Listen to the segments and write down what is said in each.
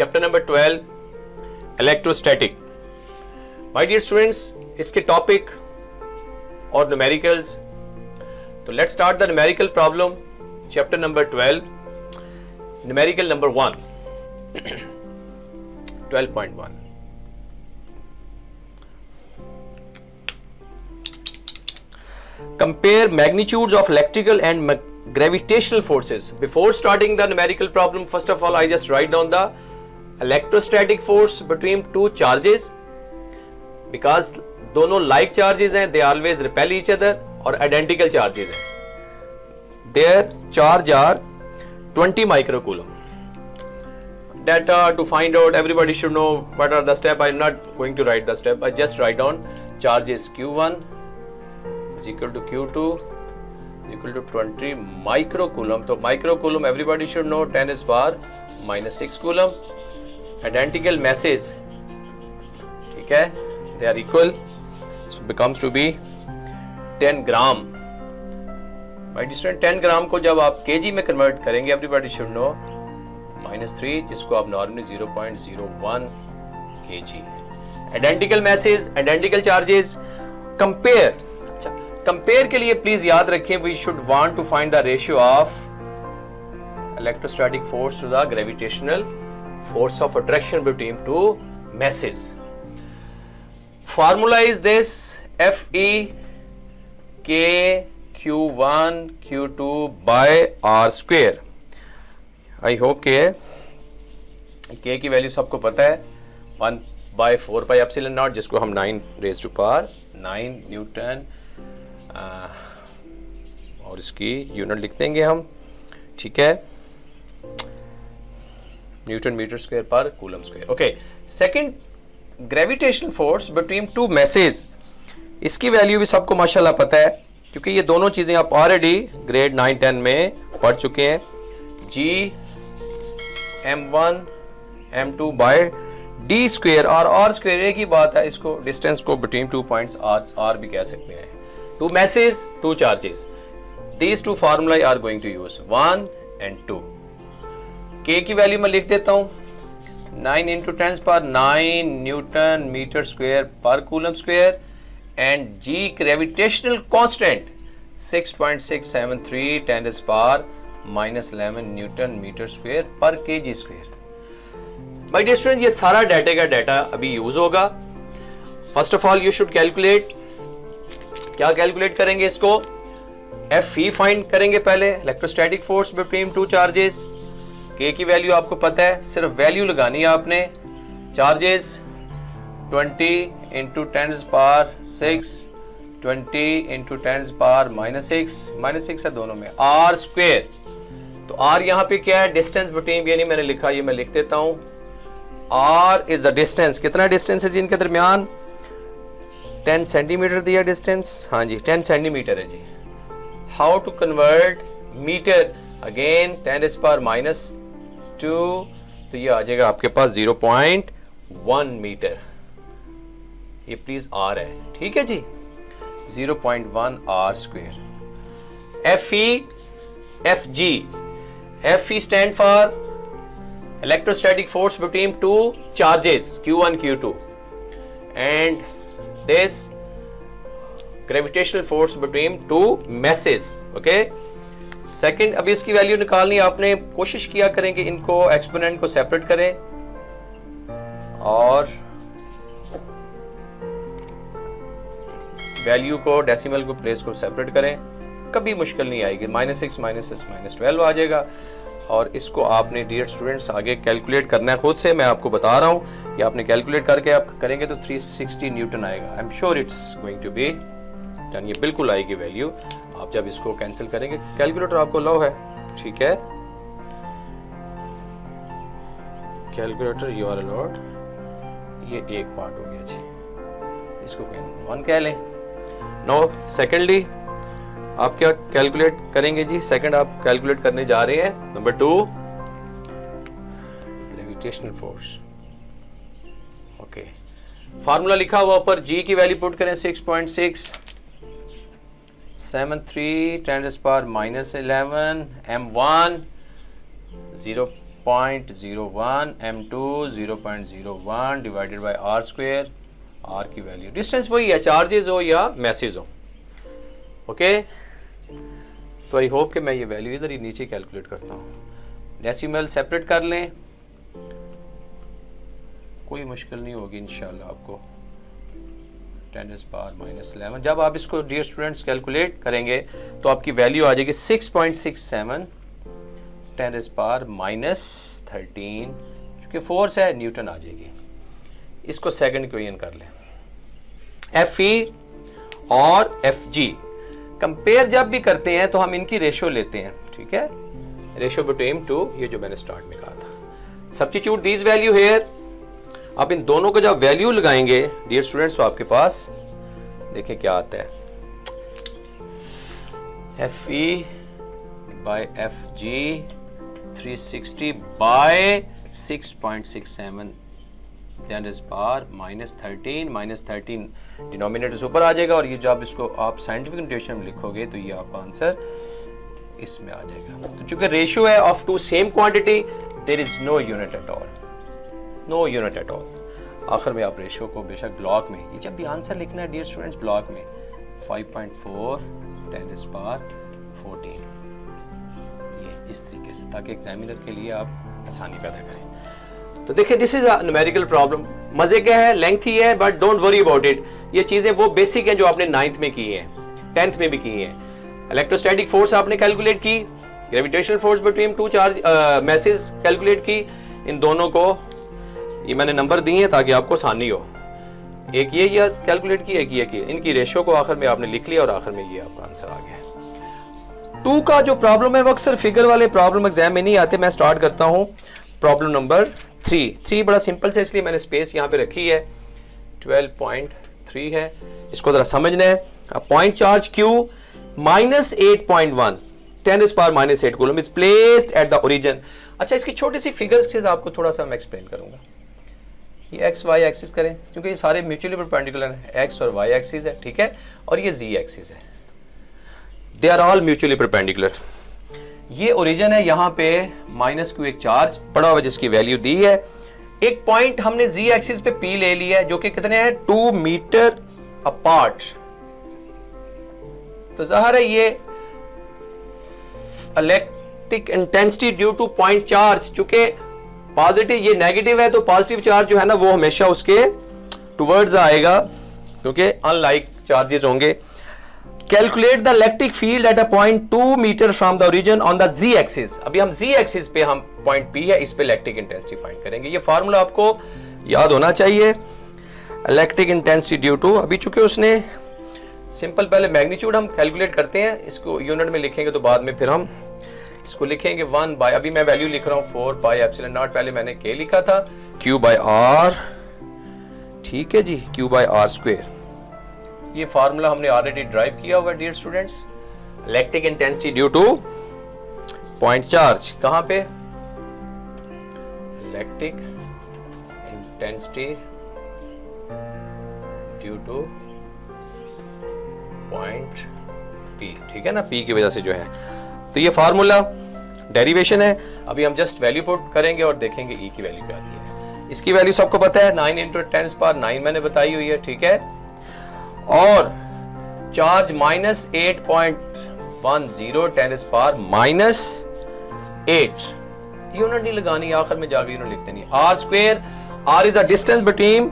Chapter number 12 electrostatic. My dear students, इसके topic और numericals. तो let's start the numerical problem, chapter number 12, numerical number 1, 12.1। Compare magnitudes of electrical and gravitational forces. Before starting the numerical problem, first of all, I just write down the electrostatic force between two charges. Because दोनों like charges हैं, they always repel each other, और identical charges हैं. Their charge are 20 microcoulomb. Data to find out, everybody should know what are the steps. I am not going to write the step. I just write down charge is Q1 is equal to Q2 equal to 20 microcoulomb. तो microcoulomb everybody should know 10 is power minus 6 coulomb. Identical masses, ठीक है, they are equal, so becomes to be 10 gram. My student 10 ग्राम को जब आप kg में convert करेंगे, everybody should know -3, जिसको आप normally 0.01 kg. Identical masses, identical charges. Compare. Compare के लिए प्लीज याद रखें, we should want to find the ratio of electrostatic force to the gravitational force of attraction between two masses. Formula is this: Fe K Q1 Q2 by R square. I hope K की value सबको पता है, 1/4 pi epsilon not, जिसको हम 9 raise to power 9 Newton, और इसकी unit लिख देंगे हम, ठीक है, Newton metre square per coulomb square. Okay, second, gravitational force between to message. इसकी वैल्यू भी सबको माशाल्लाह पता है, क्योंकि ये दोनों चीजें आप ऑलरेडी ग्रेड 9-10 में पढ़ चुके हैं. G M1 M2 by D square और R स्क्वायर एक ही बात है. इसको डिस्टेंस को बिटवीन टू पॉइंट्स R भी कह सकते हैं. Two masses, two charges. These two formulae are going to use 1 and 2. K की वैल्यू मैं लिख देता हूं, 9 into 10 power 9 newton metre square per coulomb square, and G gravitational constant 6.673 10 power minus 11 newton metre square per kg square. My dear student, ये सारा data का data अभी use होगा. First of all you should calculate. क्या calculate करेंगे? इसको Fe find करेंगे पहले, electrostatic force between two charges. K की वैल्यू आपको पता है, सिर्फ वैल्यू लगानी है आपने. Charges 20 into 10 power 6, 20 into 10 power -6 है दोनों में, R स्क्वेयर. तो R यहाँ पे क्या है? डिस्टेंस बिटवीन, यानी मैंने लिखा, ये मैं लिख देता हूँ, R इज द डिस्टेंस. कितना डिस्टेंस है जी इनके दरमियान? 10 सेंटीमीटर दिया डिस्टेंस. हाँ जी, 10 सेंटीमीटर है जी. How to convert metre? Again 10 power -2, तो ये आ जाएगा आपके पास 0.1 मीटर. ये प्लीज R है, ठीक है जी, 0.1 R square. Fe stand for electrostatic force between two charges Q1 Q2, and this gravitational force between two masses. Okay. Second, अभी इसकी वैल्यू निकालनी आपने. कोशिश किया करें कि इनको एक्सपोनेंट को सेपरेट करें और वैल्यू को, डेसिमल को, प्लेस को सेपरेट करें. कभी मुश्किल नहीं आएगी. -6 -6 -12 आ जाएगा. और इसको आपने डियर स्टूडेंट्स आगे कैलकुलेट करना है खुद से. मैं आपको बता रहा हूँ, ये आपने कैलकुलेट करके आप करेंगे तो 360 न्यूटन आएगा. I am sure it's going to be done. ये बिल्कुल आएगी वैल्यू. आप जब इसको कैंसिल करेंगे, कैलकुलेटर आपको लो है, ठीक है, कैलकुलेटर यू आर अलाउड. ये एक पार्ट हो गया जी, इसको 1 कह लें. नो, सेकेंडली आप क्या कैलकुलेट करेंगे जी? सेकंड आप कैलकुलेट करने जा रहे हैं number 2, gravitational force. Okay, formula लिखा हुआ ऊपर. G की वैल्यू पुट करें 6.673 10 power -11, M1 0 0.01 m2 0.01 divided by R square, आर की वैल्यू, डिस्टेंस वही है, चार्जेस हो या मैसेज हो। ओके, तो आई होप कि मैं ये वैल्यू इधर ही नीचे कैलकुलेट करता हूँ। डेसिमल सेपरेट कर लें, कोई मुश्किल नहीं होगी इंशाल्लाह आपको। 10⁻⁻11 जब आप इसको डियर स्टूडेंट्स कैलकुलेट करेंगे तो आपकी वैल्यू आ जाएगी 6.67 10⁻⁻13, क्योंकि फोर्स है न्यूटन आ जाएगी। इसको सेकंड इक्वेशन कर लें, Fe और Fg कंपेयर जब भी करते हैं तो हम इनकी रेशियो लेते हैं, ठीक है, रेशियो बिटवीन टू, ये जो मैंने स्टार्ट में कहा था। सब्स्टिट्यूट दिस वैल्यू हेयर, आप इन दोनों को जब वैल्यू लगाएंगे डियर स्टूडेंट्स तो आपके पास देखें क्या आता है, Fe by Fg 360 by 6.67 10⁻⁻13 denominator से ऊपर आ जाएगा, और ये जब इसको आप साइंटिफिक नोटेशन में लिखोगे तो ये आपका आंसर इसमें आ जाएगा। तो चूंकि रेशियो है of two same quantity, there is no unit at all, no unit at all. आखिर में आप रेशियो को बेशक ब्लॉक में, ये जब भी आंसर लिखना है डियर स्टूडेंट्स ब्लॉक में 5.4 10⁻14, ये इस तरीके से, ताकि एग्जामिनर के लिए आप आसानी पैदा करें। तो देखिए this is a numerical problem, मजे क्या है, लेंथी है, but don't worry about it. ये चीजें वो बेसिक हैं जो आपने 9th में की हैं, 10th में भी की हैं। इलेक्ट्रोस्टैटिक फोर्स आपने कैलकुलेट की, gravitational force between to charge message calculate की, इन दोनों को ये मैंने नंबर दिए हैं ताकि आपको आसानी हो। एक ये कैलकुलेट की, एक ये की, इनकी रेशियो को आखिर में आपने लिख लिया और आखिर में ये आपका आंसर आ गया। 2 का जो प्रॉब्लम है वो अक्सर फिगर वाले प्रॉब्लम एग्जाम में नहीं आते। मैं स्टार्ट करता हूं प्रॉब्लम नंबर 3 बड़ा सिंपल से, इसलिए मैंने स्पेस यहां पे रखी है, 12.3 है। इसको जरा समझना है। Point charge Q -8.1 10⁻⁻8 coulomb is placed at the origin. अच्छा, इसकी छोटी सी फिगर्स के आपको थोड़ा सा मैं एक्सप्लेन करूंगा। ये एक्स वाई एक्सिस करें, क्योंकि ये सारे म्यूचुअली परपेंडिकुलर हैं, एक्स और वाई एक्सिस है, ठीक है, और ये जी एक्सिस है, they are all mutually perpendicular. ये ओरिजिन है, यहाँ पे -Q एक चार्ज पड़ा हुआ जिसकी वैल्यू दी है। एक पॉइंट हमने जी एक्सिस पे P ले लिया है जो कि कितने हैं 2 मीटर अपार्ट। तो जाहिर है ये electric intensity due to point charge, चूंकि पॉजिटिव ये नेगेटिव है तो पॉजिटिव चार्ज जो है ना वो हमेशा उसके टुवर्ड्स आएगा, क्योंकि अनलाइक चार्जेस होंगे। Calculate the electric field at a point 2 metre from the origin on the Z axis. अभी हम जी एक्सिस पे, हम पॉइंट P है, इस पे इलेक्ट्रिक इंटेंसिटी फाइंड करेंगे। ये फार्मूला आपको याद होना चाहिए, इलेक्ट्रिक इंटेंसिटी ड्यू टू, अभी चूंकि उसने सिंपल पहले मैग्नीट्यूड हम कैलकुलेट करते हैं, इसको यूनिट में लिखेंगे तो बाद में फिर हम इसको लिखेंगे 1 बाय, अभी मैं वैल्यू लिख रहा हूं 4 पाई एप्सिलॉन नॉट, पहले मैंने K लिखा था, Q बाय R, ठीक है जी, Q बाय R स्क्वायर। ये फार्मूला हमने ऑलरेडी ड्राइव किया हुआ dear students. Electric intensity due to point charge, कहां पे, electric intensity due to point P, ठीक है ना, P की वजह से जो है। तो ये फार्मूला डेरिवेशन है, अभी हम जस्ट वैल्यू पुट करेंगे और देखेंगे E की वैल्यू क्या आती है। इसकी वैल्यू सबको पता है, 9 × 10⁻9 मैंने बताई हुई है, ठीक है, और चार्ज -8.10 10⁻⁻8, यूनिट नहीं लगानी, आखिर में जाकर यूनिट लिखते नहीं। R square, R is a distance between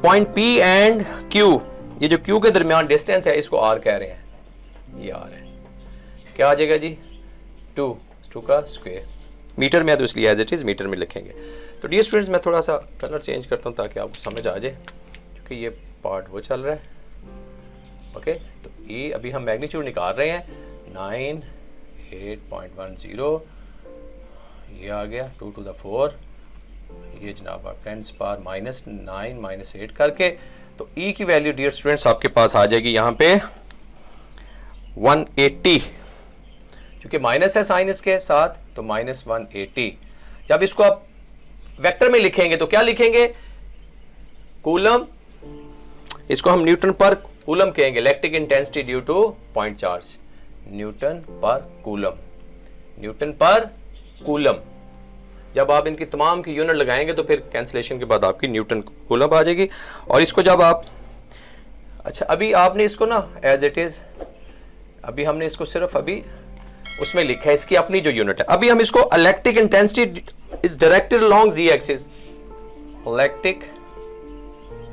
point P and Q, ये जो Q के दरमियान डिस्टेंस है इसको R कह रहे हैं, ये R है, क्या आ जाएगा जी 2 का स्क्वायर, मीटर में है तो इसलिए एज इट इज मीटर में लिखेंगे। तो डियर स्टूडेंट्स मैं थोड़ा सा कलर चेंज करता हूं ताकि आपको समझ आ जाए, क्योंकि ये पार्ट वो चल रहा है। ओके, तो ये अभी हम मैग्नीट्यूड निकाल रहे हैं, 9 8.10, ये आ गया 2 to the 4, ये जनाब आप 10⁻⁻9 -8 करके, तो E की वैल्यू डियर स्टूडेंट्स आपके पास आ जाएगी यहाँ पे 180, क्योंकि माइनस है साइन इसके साथ, तो -180। जब इसको आप वेक्टर में लिखेंगे तो क्या लिखेंगे, कूलम, इसको हम न्यूटन पर कूलम कहेंगे, electric intensity due to point charge, Newton पर कूलम, न्यूटन पर कूलम, जब आप इनकी तमाम की यूनिट लगाएंगे तो फिर कैंसिलेशन के बाद आपकी न्यूटन कूलम आ जाएगी। और इसको जब आप, अच्छा अभी आपने इसको ना एज इट इज, अभी हमने इसको सिर्फ अभी उसमें लिखा है, इसकी अपनी जो यूनिट है। अभी हम इसको electric intensity is directed along Z axis, electric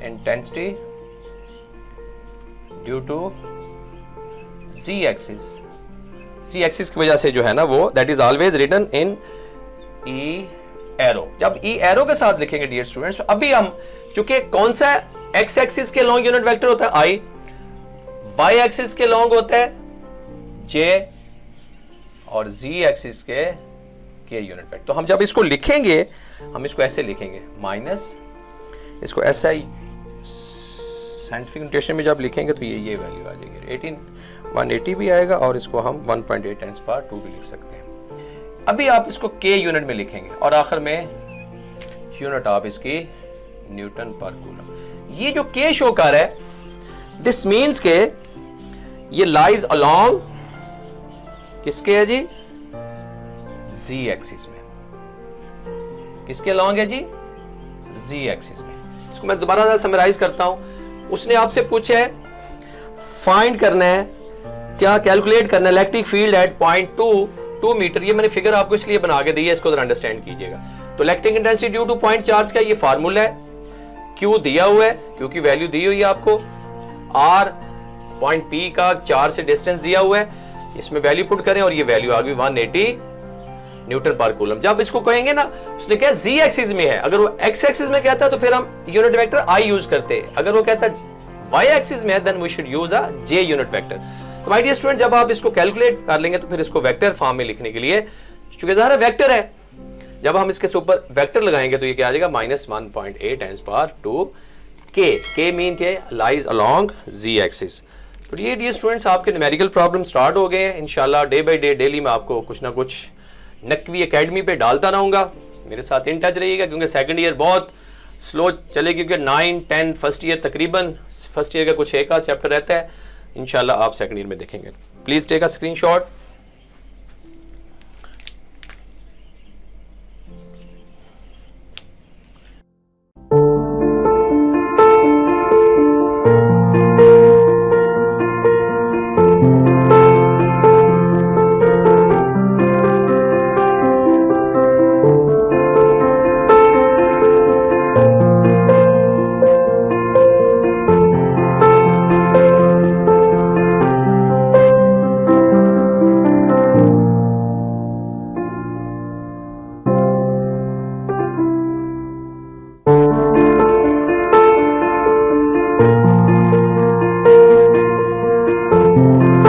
intensity due to Z axis, Z axis की वजह से जो है ना वो that is always written in E arrow. जब ई एरो के साथ लिखेंगे डियर स्टूडेंट्स, अभी हम चूंकि कौन सा एक्स एक्सिस के लॉन्ग यूनिट वेक्टर होता है आई, वाई एक्सिस के लॉन्ग होता है जे, और जी एक्सिस के यूनिट वेक्टर। तो हम जब इसको लिखेंगे हम इसको ऐसे लिखेंगे माइनस, इसको ऐसा ही साइंटिफिक नोटेशन में जब लिखेंगे तो ये वैल्यू आ जाएगी 180 भी आएगा, और इसको हम 1.8 10⁻² भी लिख सकते हैं। अभी आप इसको के यूनिट में लिखेंगे और आखिर में यूनिट आप इसकी न्यूटन पर कूलम। ये जो के शो कर है, दिस मीन्स के ये लाइज अलोंग किसके है जी, जी एक्सिस में। किसके अलोंग है जी, जी एक्सिस में। इसको मैं दोबारा समराइज करता हूं। उसने आपसे पूछा है फाइंड करना है, क्या कैलकुलेट करना है इलेक्ट्रिक फील्ड एट 0.22 मीटर। ये मैंने फिगर आपको इसलिए बना के दी है, इसको जरा अंडरस्टैंड कीजिएगा। तो electric intensity due to point charge का ये फार्मूला है, क्यू दिया हुआ है, क्यू की वैल्यू दी हुई है आपको, आर पॉइंट पी का 4 से डिस्टेंस दिया हुआ है, इसमें वैल्यू पुट करें और ये वैल्यू आ गई 180 न्यूटन पर कूलम। जब इसको कहेंगे ना, उसने कहा जी एक्सिस में है, अगर वो एक्स एक्सिस में कहता है तो फिर हम यूनिट वेक्टर आई यूज करते हैं, अगर वो कहता है वाई एक्सिस में है then we should use a J unit vector. तो माय डियर स्टूडेंट, जब आप इसको कैलकुलेट कर लेंगे तो फिर इसको वेक्टर फॉर्म में लिखने के लिए, चूंकि ज़ाहिर है वेक्टर है, जब हम इसके ऊपर वेक्टर लगाएंगे तो ये क्या आ जाएगा -1.8 10⁻²। के मीन के लाइज अलोंग जी एक्सिस। तो ये डियर स्टूडेंट्स आपके न्यूमेरिकल प्रॉब्लम स्टार्ट हो गए हैं। इंशाल्लाह डे बाय डे डेली मैं आपको कुछ ना कुछ नकवी एकेडमी पे डालता रहूँगा। मेरे साथ इन टच रहिएगा, क्योंकि सेकंड ईयर बहुत स्लो चलेगी, क्योंकि 9, 10 फर्स्ट ईयर तकरीबन फर्स्ट ईयर का कुछ एक आध चैप्टर रहता है। इंशाल्लाह आप सेकंड ईयर में देखेंगे। Please take a screenshot.